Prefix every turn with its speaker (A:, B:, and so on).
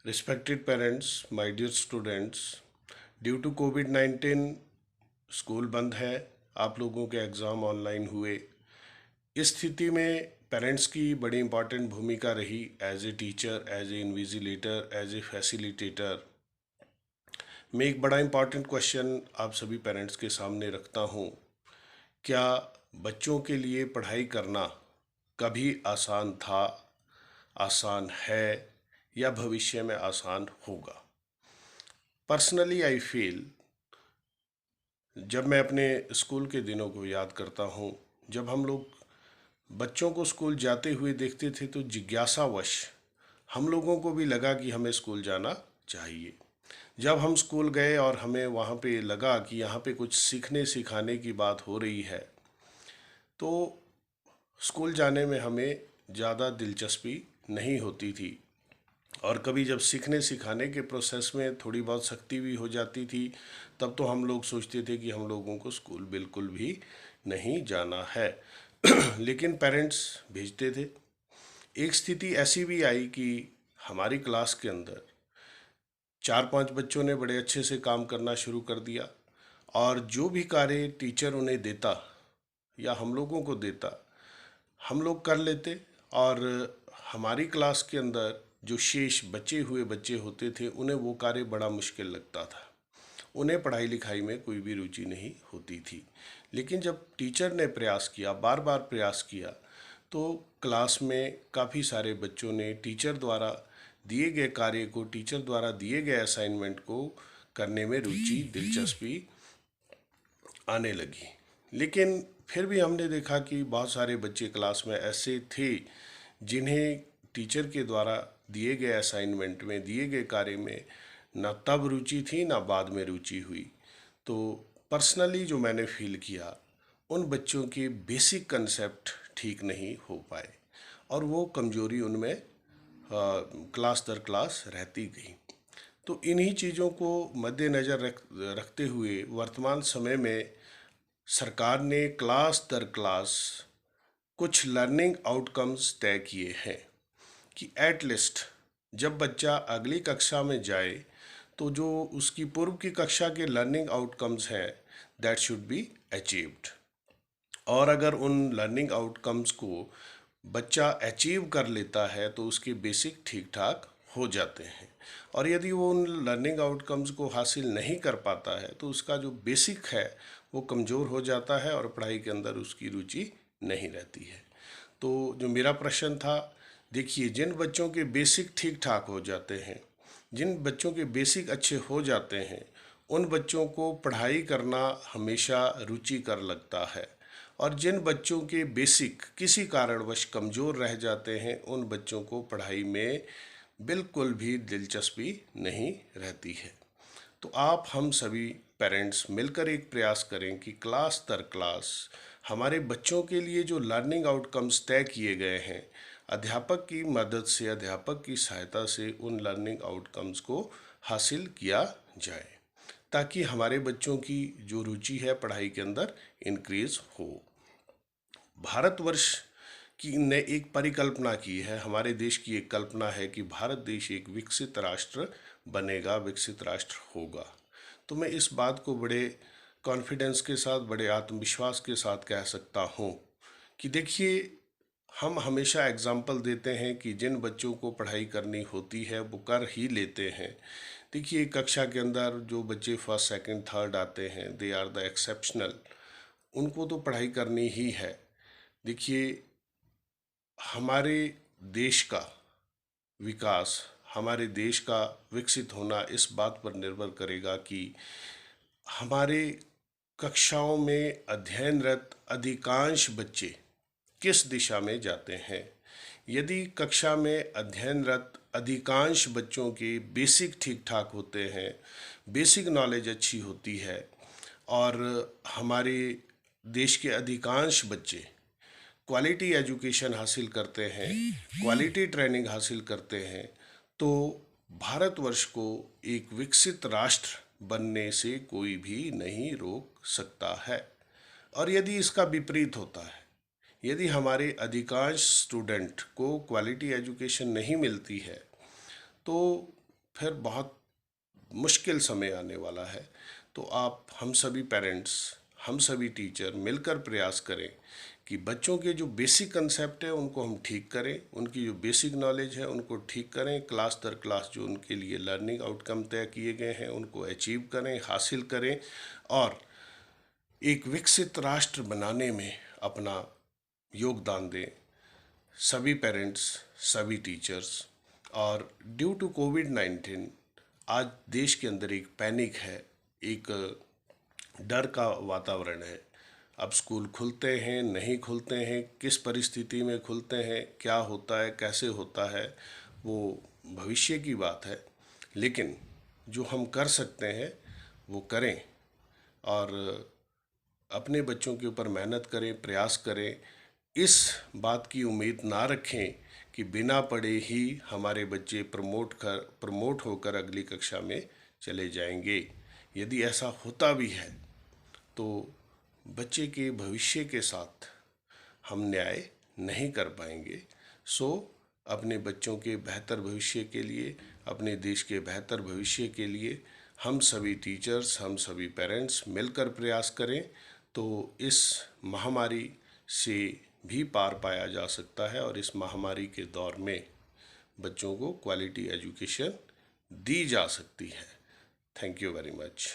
A: Respected parents, my dear students, due to कोविड-19 school बंद है। आप लोगों के एग्ज़ाम ऑनलाइन हुए। इस स्थिति में पेरेंट्स की बड़ी इंपॉर्टेंट भूमिका रही as a teacher, as a invigilator, as a facilitator. मैं एक बड़ा इंपॉर्टेंट क्वेश्चन आप सभी पेरेंट्स के सामने रखता हूँ। क्या बच्चों के लिए पढ़ाई करना कभी आसान था, आसान है या भविष्य में आसान होगा? पर्सनली आई फील, जब मैं अपने स्कूल के दिनों को याद करता हूँ, जब हम लोग बच्चों को स्कूल जाते हुए देखते थे तो जिज्ञासावश हम लोगों को भी लगा कि हमें स्कूल जाना चाहिए। जब हम स्कूल गए और हमें वहाँ पे लगा कि यहाँ पे कुछ सीखने सिखाने की बात हो रही है, तो स्कूल जाने में हमें ज़्यादा दिलचस्पी नहीं होती थी। और कभी जब सीखने सिखाने के प्रोसेस में थोड़ी बहुत सख्ती भी हो जाती थी, तब तो हम लोग सोचते थे कि हम लोगों को स्कूल बिल्कुल भी नहीं जाना है। लेकिन पेरेंट्स भेजते थे। एक स्थिति ऐसी भी आई कि हमारी क्लास के अंदर 4-5 बच्चों ने बड़े अच्छे से काम करना शुरू कर दिया, और जो भी कार्य टीचर उन्हें देता या हम लोगों को देता, हम लोग कर लेते। और हमारी क्लास के अंदर जो शेष बचे हुए बच्चे होते थे, उन्हें वो कार्य बड़ा मुश्किल लगता था। उन्हें पढ़ाई लिखाई में कोई भी रुचि नहीं होती थी। लेकिन जब टीचर ने प्रयास किया, बार बार प्रयास किया, तो क्लास में काफ़ी सारे बच्चों ने टीचर द्वारा दिए गए कार्य को, टीचर द्वारा दिए गए असाइनमेंट को करने में रुचि, दिलचस्पी आने लगी। लेकिन फिर भी हमने देखा कि बहुत सारे बच्चे क्लास में ऐसे थे जिन्हें टीचर के द्वारा दिए गए असाइनमेंट में, दिए गए कार्य में ना तब रुचि थी ना बाद में रुचि हुई। तो पर्सनली जो मैंने फील किया, उन बच्चों के बेसिक कंसेप्ट ठीक नहीं हो पाए और वो कमजोरी उनमें क्लास दर क्लास रहती गई। तो इन्हीं चीज़ों को मद्देनज़र रखते हुए वर्तमान समय में सरकार ने क्लास दर क्लास कुछ लर्निंग आउटकम्स तय किए हैं कि एट लिस्ट जब बच्चा अगली कक्षा में जाए, तो जो उसकी पूर्व की कक्षा के लर्निंग आउटकम्स हैं, दैट शुड बी अचीव्ड। और अगर उन लर्निंग आउटकम्स को बच्चा अचीव कर लेता है तो उसके बेसिक ठीक ठाक हो जाते हैं। और यदि वो उन लर्निंग आउटकम्स को हासिल नहीं कर पाता है तो उसका जो बेसिक है वो कमज़ोर हो जाता है और पढ़ाई के अंदर उसकी रुचि नहीं रहती है। तो जो मेरा प्रश्न था, देखिए, जिन बच्चों के बेसिक ठीक ठाक हो जाते हैं, जिन बच्चों के बेसिक अच्छे हो जाते हैं, उन बच्चों को पढ़ाई करना हमेशा रुचिकर लगता है। और जिन बच्चों के बेसिक किसी कारणवश कमज़ोर रह जाते हैं, उन बच्चों को पढ़ाई में बिल्कुल भी दिलचस्पी नहीं रहती है। तो आप हम सभी पेरेंट्स मिलकर एक प्रयास करें कि क्लास दर क्लास हमारे बच्चों के लिए जो लर्निंग आउटकम्स तय किए गए हैं, अध्यापक की मदद से, अध्यापक की सहायता से उन लर्निंग आउटकम्स को हासिल किया जाए, ताकि हमारे बच्चों की जो रुचि है पढ़ाई के अंदर इंक्रीज हो। भारतवर्ष की ने एक परिकल्पना की है, हमारे देश की एक कल्पना है कि भारत देश एक विकसित राष्ट्र बनेगा, विकसित राष्ट्र होगा। तो मैं इस बात को बड़े कॉन्फिडेंस के साथ, बड़े आत्मविश्वास के साथ कह सकता हूँ कि देखिए, हम हमेशा एग्जाम्पल देते हैं कि जिन बच्चों को पढ़ाई करनी होती है वो कर ही लेते हैं। देखिए, कक्षा के अंदर जो बच्चे फर्स्ट, सेकंड, थर्ड आते हैं, दे आर द एक्सेप्शनल। उनको तो पढ़ाई करनी ही है। देखिए, हमारे देश का विकास, हमारे देश का विकसित होना इस बात पर निर्भर करेगा कि हमारे कक्षाओं में अध्ययनरत अधिकांश बच्चे किस दिशा में जाते हैं। यदि कक्षा में अध्ययनरत अधिकांश बच्चों के बेसिक ठीक ठाक होते हैं, बेसिक नॉलेज अच्छी होती है, और हमारे देश के अधिकांश बच्चे क्वालिटी एजुकेशन हासिल करते हैं, क्वालिटी ट्रेनिंग हासिल करते हैं, तो भारतवर्ष को एक विकसित राष्ट्र बनने से कोई भी नहीं रोक सकता है। और यदि इसका विपरीत होता है, यदि हमारे अधिकांश स्टूडेंट को क्वालिटी एजुकेशन नहीं मिलती है, तो फिर बहुत मुश्किल समय आने वाला है। तो आप हम सभी पेरेंट्स, हम सभी टीचर मिलकर प्रयास करें कि बच्चों के जो बेसिक कंसेप्ट है उनको हम ठीक करें, उनकी जो बेसिक नॉलेज है उनको ठीक करें, क्लास दर क्लास जो उनके लिए लर्निंग आउटकम तय किए गए हैं उनको अचीव करें, हासिल करें, और एक विकसित राष्ट्र बनाने में अपना योगदान दें। सभी पेरेंट्स, सभी टीचर्स। और ड्यू टू कोविड-19 आज देश के अंदर एक पैनिक है, एक डर का वातावरण है। अब स्कूल खुलते हैं, नहीं खुलते हैं, किस परिस्थिति में खुलते हैं, क्या होता है, कैसे होता है, वो भविष्य की बात है। लेकिन जो हम कर सकते हैं वो करें, और अपने बच्चों के ऊपर मेहनत करें, प्रयास करें। इस बात की उम्मीद ना रखें कि बिना पढ़े ही हमारे बच्चे प्रमोट होकर अगली कक्षा में चले जाएंगे। यदि ऐसा होता भी है तो बच्चे के भविष्य के साथ हम न्याय नहीं कर पाएंगे। सो अपने बच्चों के बेहतर भविष्य के लिए, अपने देश के बेहतर भविष्य के लिए हम सभी टीचर्स, हम सभी पेरेंट्स मिलकर प्रयास करें तो इस महामारी से भी पार पाया जा सकता है, और इस महामारी के दौर में बच्चों को क्वालिटी एजुकेशन दी जा सकती है। Thank you very much.